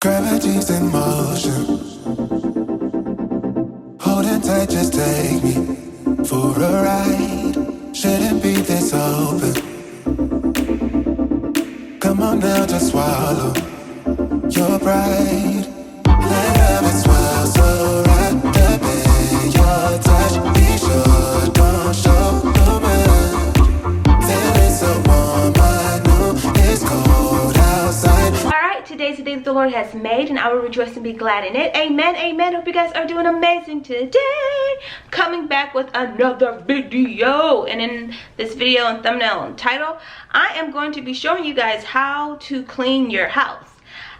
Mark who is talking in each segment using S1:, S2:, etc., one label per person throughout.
S1: Gravity's in motion, holding tight, just take me for a ride. Shouldn't be this open. Come on now, just swallow your pride. Let love it swell so right up in your touch. Be sure, don't show the man. Feeling so warm, I know it's cold outside.
S2: Alright, today's the day that the Lord has made, and I will rejoice and be glad in it. Amen, amen. Hope you guys are doing amazing today. Coming back with another video. And in this video and thumbnail and title, I am going to be showing you guys how to clean your house.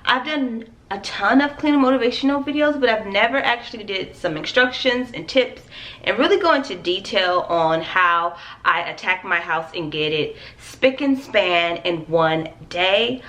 S2: I've done a ton of cleaning motivational videos, but I've never actually did some instructions and tips and really go into detail on how I attack my house and get it spick and span in one day.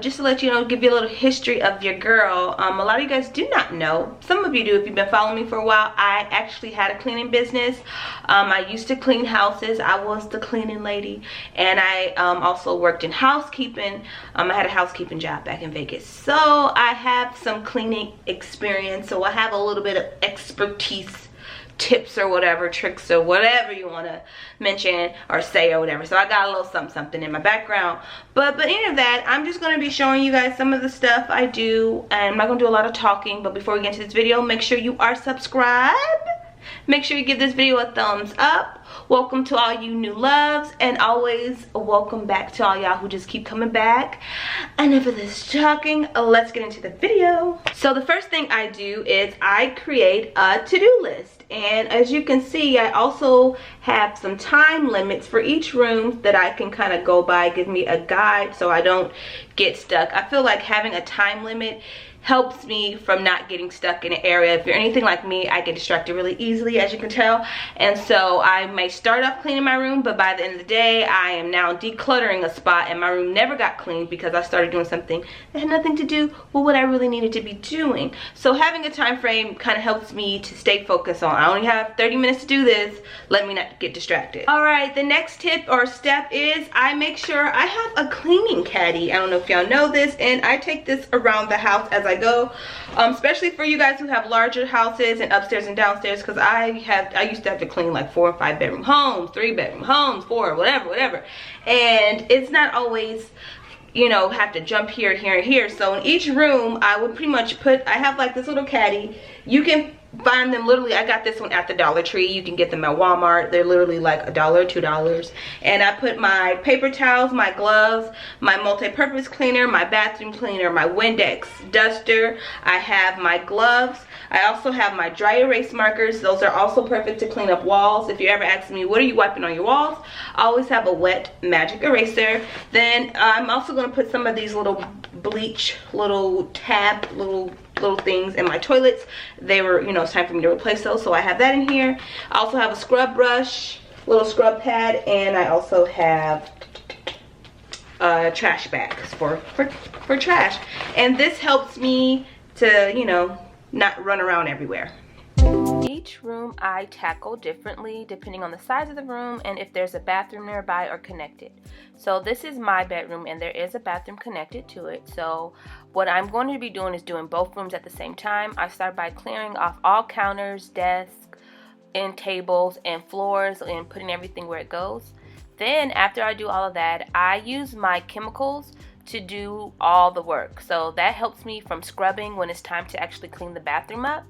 S2: Just to let you know, give you a little history of your girl. A lot of you guys do not know. Some of you do if you've been following me for a while. I actually had a cleaning business. I used to clean houses. I was the cleaning lady, and I also worked in housekeeping. I had a housekeeping job back in Vegas, so I have some cleaning experience. So I have a little bit of expertise, tips or whatever, tricks or whatever you want to mention or say or whatever. So I got a little something in my background, but any of that, I'm just going to be showing you guys some of the stuff I do, and I'm not going to do a lot of talking. But before we get into this video, make sure you are subscribed. Make sure you give this video a thumbs up. Welcome to all you new loves, and always welcome back to all y'all who just keep coming back. Enough of this talking, let's get into the video. So the first thing I do is I create a to-do list, and as you can see, I also have some time limits for each room that I can kind of go by. Give me a guide so I don't get stuck. I feel like having a time limit helps me from not getting stuck in an area. If you're anything like me, I get distracted really easily, as you can tell. And so I may start off cleaning my room, but by the end of the day, I am now decluttering a spot, and my room never got cleaned because I started doing something that had nothing to do with what I really needed to be doing. So having a time frame kind of helps me to stay focused on, I only have 30 minutes to do this. Let me not get distracted. All right, the next tip or step is I make sure I have a cleaning caddy. I don't know if y'all know this, and I take this around the house as I go, especially for you guys who have larger houses and upstairs and downstairs, because I used to have to clean like 4 and 5 bedroom homes, 3 bedroom homes, 4, whatever, and it's not always, you know, have to jump here, here, and here. So in each room, I would pretty much I have like this little caddy. You can find them literally, I got this one at the Dollar Tree. You can get them at Walmart. They're literally like $1, $2. And I put my paper towels, my gloves, my multi-purpose cleaner, my bathroom cleaner, my Windex duster. I have my gloves. I also have my dry erase markers. Those are also perfect to clean up walls. If you ever ask me, what are you wiping on your walls? I always have a wet magic eraser. Then I'm also going to put some of these little bleach, little things in my toilets. They were, you know, it's time for me to replace those, so I have that in here. I also have a scrub brush, little scrub pad, and I also have trash bags for trash. And this helps me to, you know, not run around everywhere. Each room I tackle differently depending on the size of the room and if there's a bathroom nearby or connected. So this is my bedroom, and there is a bathroom connected to it. So what I'm going to be doing is doing both rooms at the same time. I start by clearing off all counters, desks, and tables and floors, and putting everything where it goes. Then after I do all of that, I use my chemicals to do all the work. So that helps me from scrubbing when it's time to actually clean the bathroom up.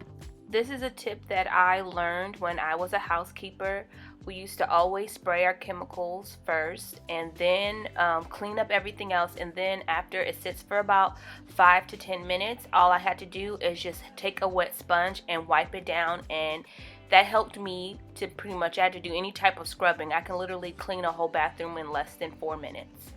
S2: This is a tip that I learned when I was a housekeeper. We used to always spray our chemicals first and then clean up everything else. And then after it sits for about 5 to 10 minutes, all I had to do is just take a wet sponge and wipe it down. And that helped me to pretty much, I had to do any type of scrubbing. I can literally clean a whole bathroom in less than 4 minutes.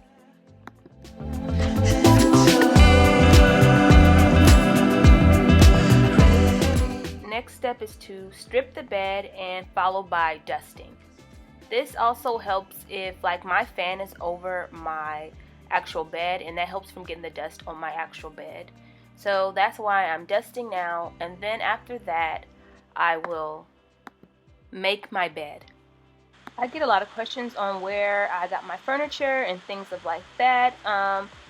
S2: Next step is to strip the bed and followed by dusting. This also helps if like my fan is over my actual bed, and that helps from getting the dust on my actual bed. So that's why I'm dusting now, and then after that I will make my bed. I get a lot of questions on where I got my furniture and things of like that.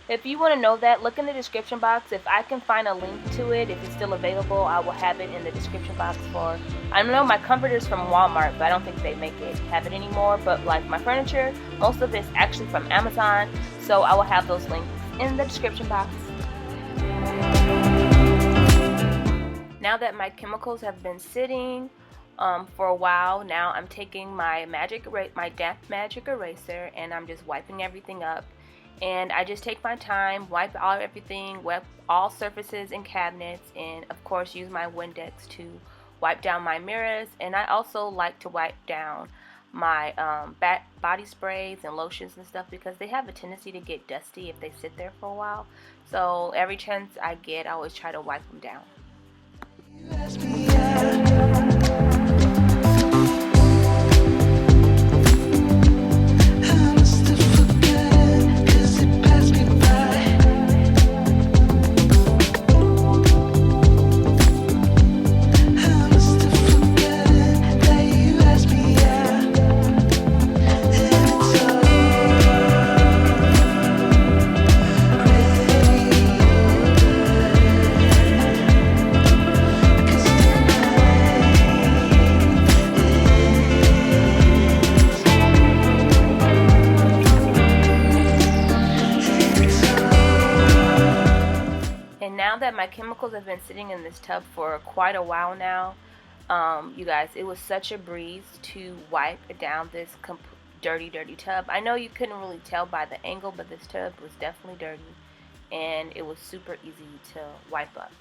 S2: If you want to know that, look in the description box. If I can find a link to it, if it's still available, I will have it in the description box for, I know my comforter's from Walmart, but I don't think they have it anymore. But like my furniture, most of it's actually from Amazon, so I will have those links in the description box. Now that my chemicals have been sitting for a while, now I'm taking my damp magic eraser, and I'm just wiping everything up. And I just take my time, wipe out everything, wipe all surfaces and cabinets, and of course use my Windex to wipe down my mirrors. And I also like to wipe down my body sprays and lotions and stuff, because they have a tendency to get dusty if they sit there for a while. So every chance I get, I always try to wipe them down. And now that my chemicals have been sitting in this tub for quite a while now, you guys, it was such a breeze to wipe down this dirty tub. I know you couldn't really tell by the angle, but this tub was definitely dirty, and it was super easy to wipe up.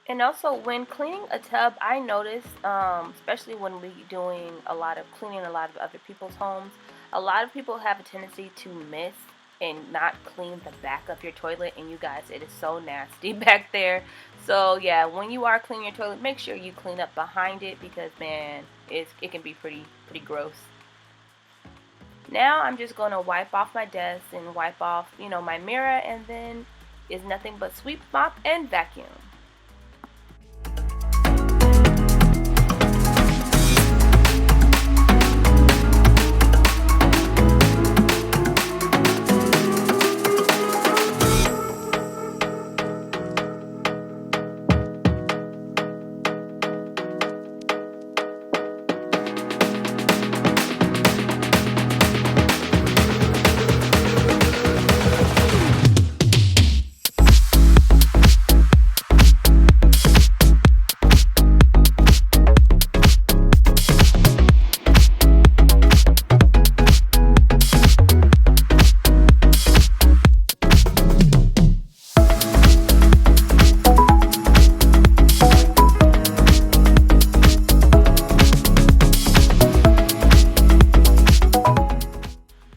S2: And also, when cleaning a tub, I notice, especially when we're doing a lot of cleaning a lot of other people's homes, a lot of people have a tendency to miss and not clean the back of your toilet. And you guys, it is so nasty back there. So yeah, when you are cleaning your toilet, make sure you clean up behind it, because man, it can be pretty gross. Now I'm just going to wipe off my desk and wipe off, my mirror, and then it's nothing but sweep, mop, and vacuum.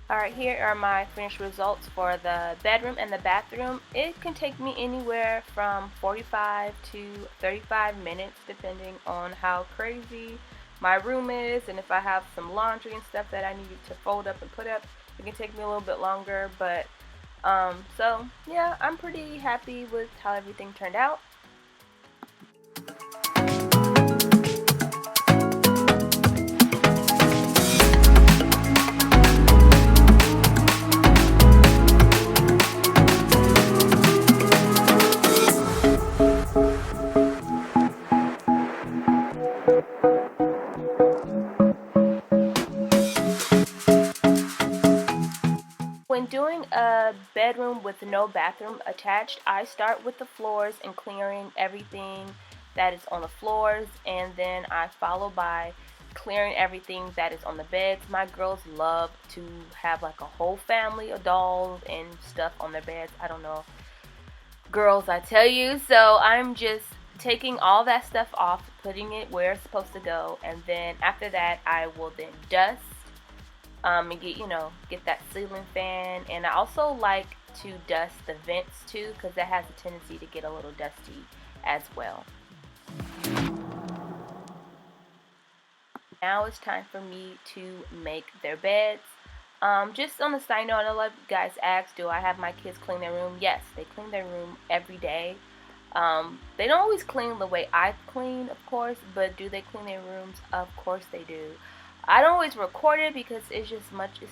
S2: Alright, here are my finished results for the bedroom and the bathroom. It can take me anywhere from 45 to 35 minutes, depending on how crazy my room is, and if I have some laundry and stuff that I need to fold up and put up, it can take me a little bit longer. But so yeah, I'm pretty happy with how everything turned out. When doing a bedroom with no bathroom attached, I start with the floors and clearing everything that is on the floors, and then I follow by clearing everything that is on the beds. My girls love to have like a whole family of dolls and stuff on their beds. I don't know, girls, I tell you. So I'm just taking all that stuff off, putting it where it's supposed to go, and then after that I will then dust and get that ceiling fan. And I also like to dust the vents too, because that has a tendency to get a little dusty as well. Now it's time for me to make their beds. Just on the side note, I know a lot of you guys ask, do I have my kids clean their room? Yes, they clean their room every day. They don't always clean the way I clean, of course, but do they clean their rooms? Of course they do. I don't always record it because it's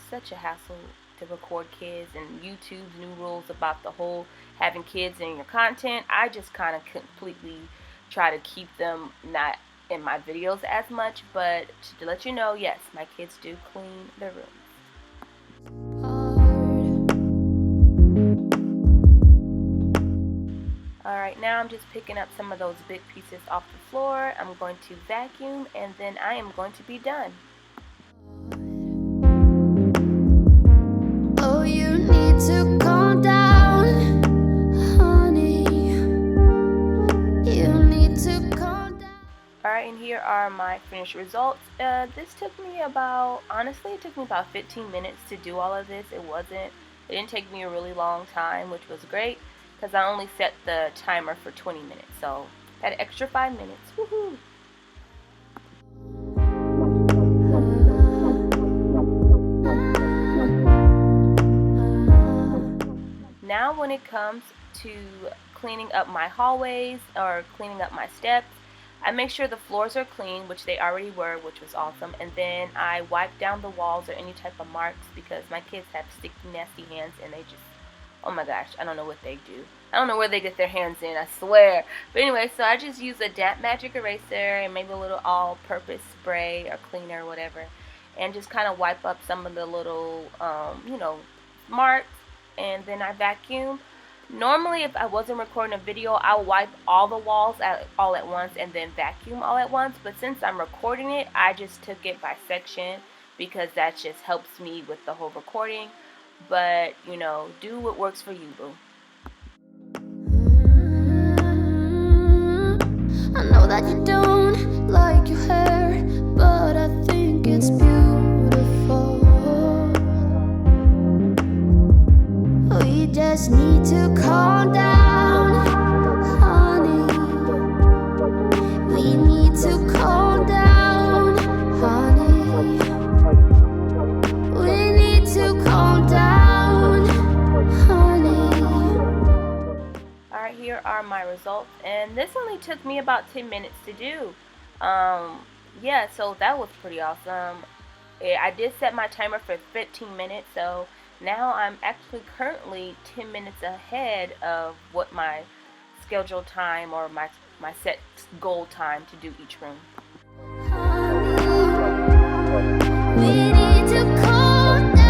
S2: such a hassle to record kids, and YouTube's new rules about the whole having kids in your content. I just kind of completely try to keep them not in my videos as much, but to let you know, yes, my kids do clean their rooms. Alright, now I'm just picking up some of those big pieces off the floor. I'm going to vacuum, and then I am going to be done.
S3: Oh, you need to calm down, honey. You need to calm down.
S2: Alright, and here are my finished results. This took me honestly, it took me about 15 minutes to do all of this. It didn't take me a really long time, which was great, because I only set the timer for 20 minutes, so that extra 5 minutes. Woohoo! Now when it comes to cleaning up my hallways or cleaning up my steps, I make sure the floors are clean, which they already were, which was awesome, and then I wipe down the walls or any type of marks because my kids have sticky, nasty hands, and they just, oh my gosh, I don't know what they do. I don't know where they get their hands in, I swear. But anyway, so I just use a damp magic eraser and maybe a little all-purpose spray or cleaner or whatever, and just kind of wipe up some of the little, marks, and then I vacuum. Normally, if I wasn't recording a video, I would wipe all the walls all at once and then vacuum all at once. But since I'm recording it, I just took it by section because that just helps me with the whole recording. But, do what works for you, boo.
S3: I know that you don't like your hair, but I think it's beautiful. We just need to calm down, honey. We need to calm down, honey. We need to calm down, honey.
S2: Alright, here are my results, and this only took me about 10 minutes to do. Yeah, so that was pretty awesome. I did set my timer for 15 minutes, so now I'm actually currently 10 minutes ahead of what my scheduled time or my set goal time to do each room.
S3: We need to calm down.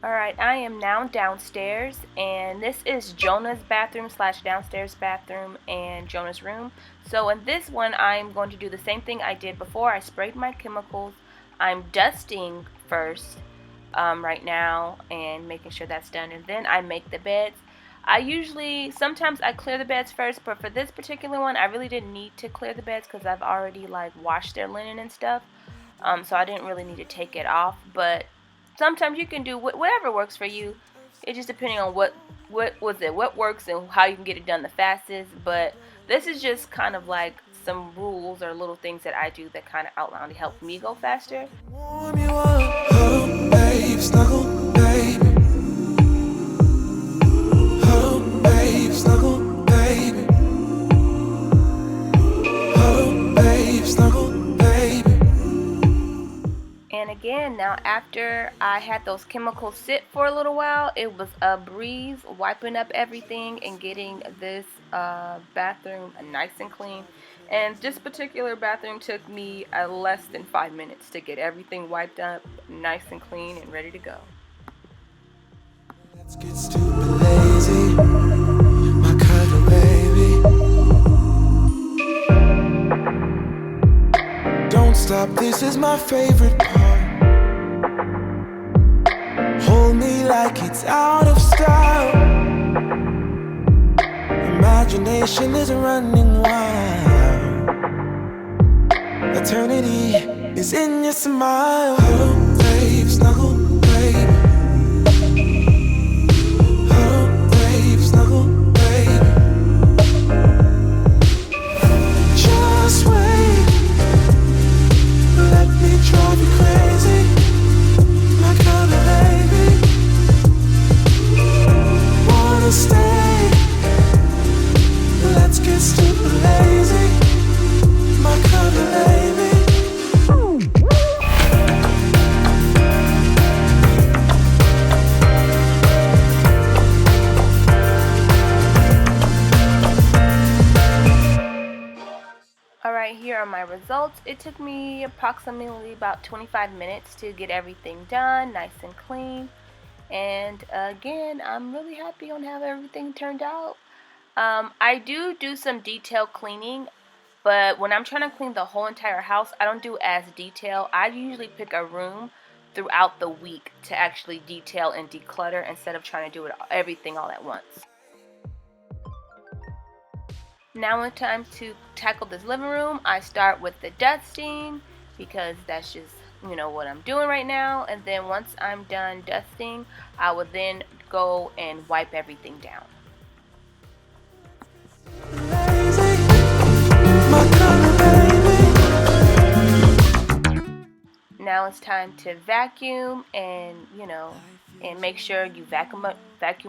S2: Alright, I am now downstairs, and this is Jonah's bathroom / downstairs bathroom and Jonah's room. So in this one, I'm going to do the same thing I did before. I sprayed my chemicals. I'm dusting first right now and making sure that's done, and then I make the beds. Sometimes I clear the beds first, but for this particular one, I really didn't need to clear the beds because I've already washed their linen and stuff. So I didn't really need to take it off, but sometimes you can do whatever works for you. It's just depending on what works and how you can get it done the fastest. But this is just kind of some rules or little things that I do that kind of outline to help me go faster.
S1: Warm you up, huddle, babe, snuggle, baby. Huddle, babe, snuggle, baby. Huddle, babe, snuggle, baby.
S2: And again, now after I had those chemicals sit for a little while, it was a breeze wiping up everything and getting this bathroom nice and clean. And this particular bathroom took me less than 5 minutes to get everything wiped up, nice and clean and ready to go.
S1: Let's get stupid lazy, my kind of baby. Don't stop, this is my favorite part. Hold me like it's out of style. Imagination is running wild. Eternity is in your smile. Huddle, babe, snuggle, baby. Huddle, babe, snuggle, baby.
S2: my results. It took me approximately about 25 minutes to get everything done, nice and clean. And again, I'm really happy on how everything turned out. I do some detailed cleaning, but when I'm trying to clean the whole entire house, I don't do as detail. I usually pick a room throughout the week to actually detail and declutter instead of trying to do everything all at once. Now it's time to tackle this living room. I start with the dusting because that's just, what I'm doing right now. And then once I'm done dusting, I will then go and wipe everything down. Now it's time to vacuum and, and make sure you vacuum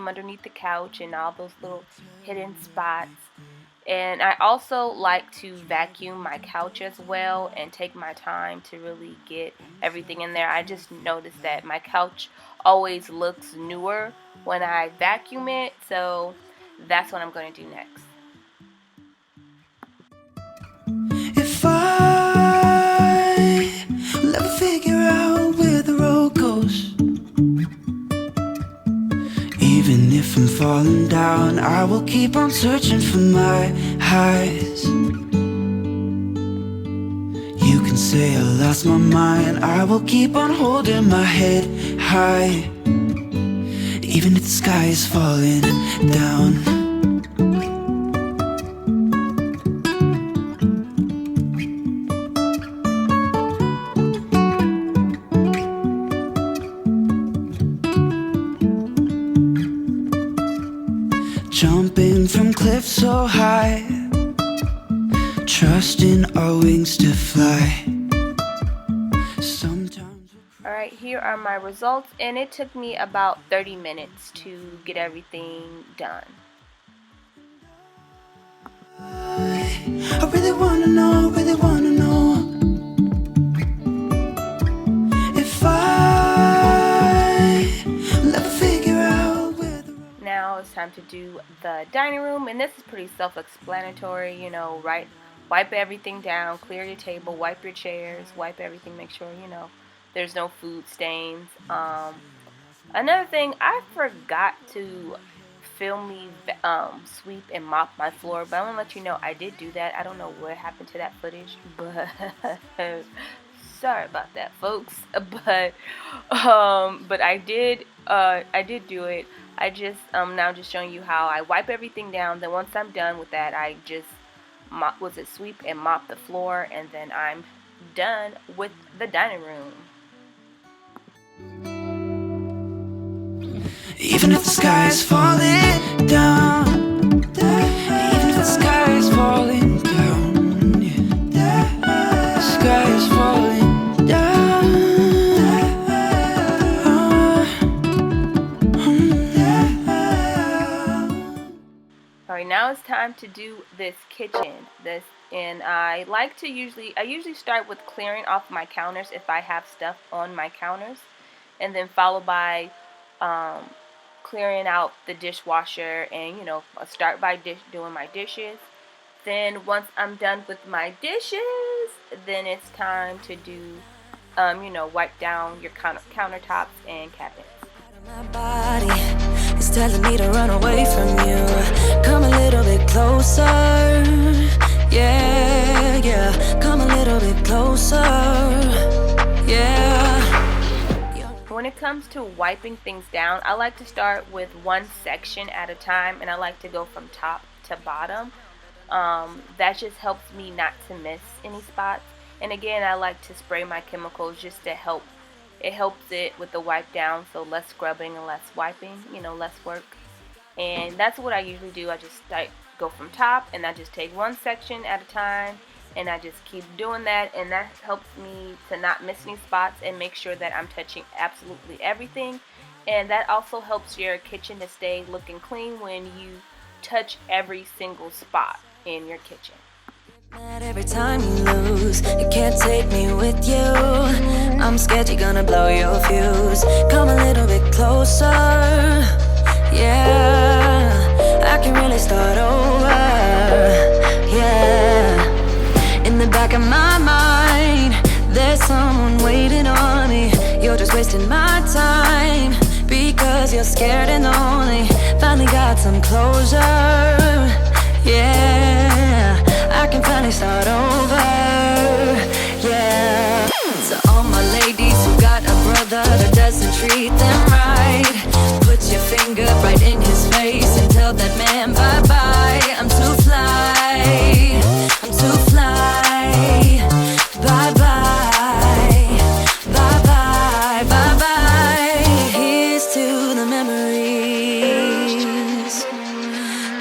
S2: underneath the couch and all those little hidden spots. And I also like to vacuum my couch as well and take my time to really get everything in there. I just noticed that my couch always looks newer when I vacuum it, so that's what I'm going to do next.
S1: If I will ever figure out where the road goes, even if I'm falling down, I will keep on searching for my highs. You can say I lost my mind, I will keep on holding my head high, even if the sky is falling down. Jumping from cliffs so high, trusting our wings to fly. Sometimes.
S2: Alright, here are my results, and it took me about 30 minutes to get everything done.
S1: I really wanna know, if I will ever figure out where the road.
S2: Now it's time to do the dining room, and this is pretty self-explanatory, right? Wipe everything down, clear your table, wipe your chairs, wipe everything, make sure, there's no food stains. Another thing, I forgot to film me sweep and mop my floor, but I'm gonna let you know I did do that. I don't know what happened to that footage, but sorry about that, folks. But I did do it. I just now just showing you how I wipe everything down. Then once I'm done with that, I just sweep and mop the floor, and then I'm done with the dining room.
S1: Even if the sky is falling down, even if the sky is falling down, the sky is falling down.
S2: Alright, now it's time to do this kitchen. And I usually start with clearing off my counters if I have stuff on my counters, and then followed by clearing out the dishwasher, and start by doing my dishes. Then once I'm done with my dishes, then it's time to do wipe down your countertops and cabinets.
S4: My body is telling me to run away from you. Come a little bit closer. Yeah, come a little bit closer. Yeah.
S2: When it comes to wiping things down, I like to start with one section at a time, and I like to go from top to bottom. That just helps me not to miss any spots. And again, I like to spray my chemicals just to help. It helps it with the wipe down, so less scrubbing and less wiping, less work. And that's what I usually do. I just go from top, and I just take one section at a time, and I just keep doing that, and that helps me to not miss any spots and make sure that I'm touching absolutely everything. And that also helps your kitchen to stay looking clean when you touch every single spot in your kitchen.
S4: Mad every time you lose, you can't take me with you. I'm scared you're gonna blow your fuse. Come a little bit closer. Yeah, I can really start over. Yeah, and the back of my mind, there's someone waiting on me. You're just wasting my time because you're scared and lonely. Finally got some closure. Yeah, I can finally start over. Yeah. So all my ladies who got a brother that doesn't treat them right, put your finger right in his face and tell that man bye-bye. I'm too fly, I'm too fly. Bye-bye, bye-bye, bye-bye. Here's to the memories.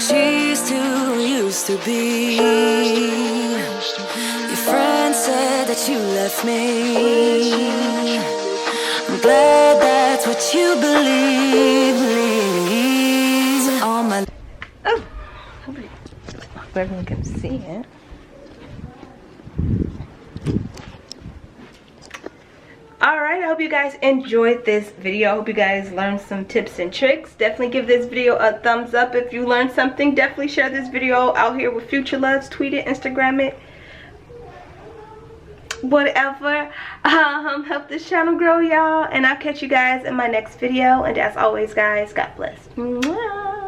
S4: Cheers to who used to be. Your friend said that you left me. I'm glad that's what you believe. All my
S2: Oh, hope everyone can see it. Alright, I hope you guys enjoyed this video. I hope you guys learned some tips and tricks. Definitely give this video a thumbs up if you learned something. Definitely share this video out here with future loves. Tweet it, Instagram it, whatever. Help this channel grow, y'all. And I'll catch you guys in my next video. And as always, guys, God bless. Mwah.